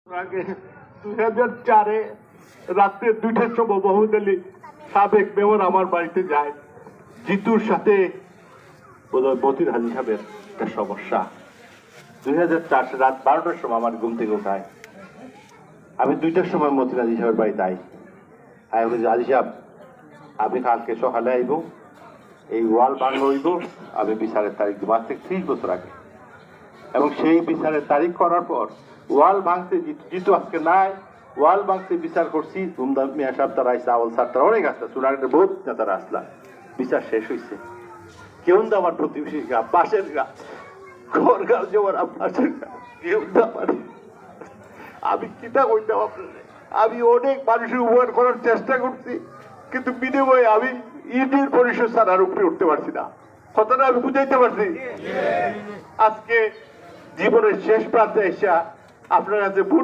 আগে 2004-এ রাত্রে 2টার সময় মোহাম্মদ আলী সাবেক মেয়র আমার বাড়িতে যায়। জিতুর সাথে মতির হাজি সাহেবের একটা সমস্যা। 2004 রাত 12টার সময় আমার ঘুম থেকে উঠায়। আমি 2টার সময় মতির হাজি সাহেবের বাড়িতে আই। আমি বলছি, হাজি সাহেব আপনি কালকে সকালে আইব, এই ওয়াল ভাঙ হইব, আমি বিচারের তারিখ দেবো, আজ থেকে 30 বছর আগে। এবং সেই বিচারের তারিখ করার পর ওয়াল ভাঙতে জিতু আজকে নাই, ওয়াল ভাঙতে বিচার করছি, ধুমধাম মিয়া সাহেব তারা আসছে, আওয়াল স্যার তারা অনেক আসছে, চুনাঘাটের বহুত নেতারা আসলাম। বিচার শেষ হয়েছে। কেউ তো আমার প্রতিবেশী গা, পাশের গা, ঘর গাল যাওয়ার পাশের গা, কেউ তো আমার। আমি কিতা কইতাম আপনাদের, আমি অনেক মানুষের উপকার করার চেষ্টা করছি, কিন্তু বিনিময়ে আমি ইউনিয়ন পরিষদ ছাড়ার উপরে উঠতে পারছি না। কথাটা আমি বুঝাইতে পারছি। আজকে জীবনের শেষ প্রান্তে এসে আপনার কাছে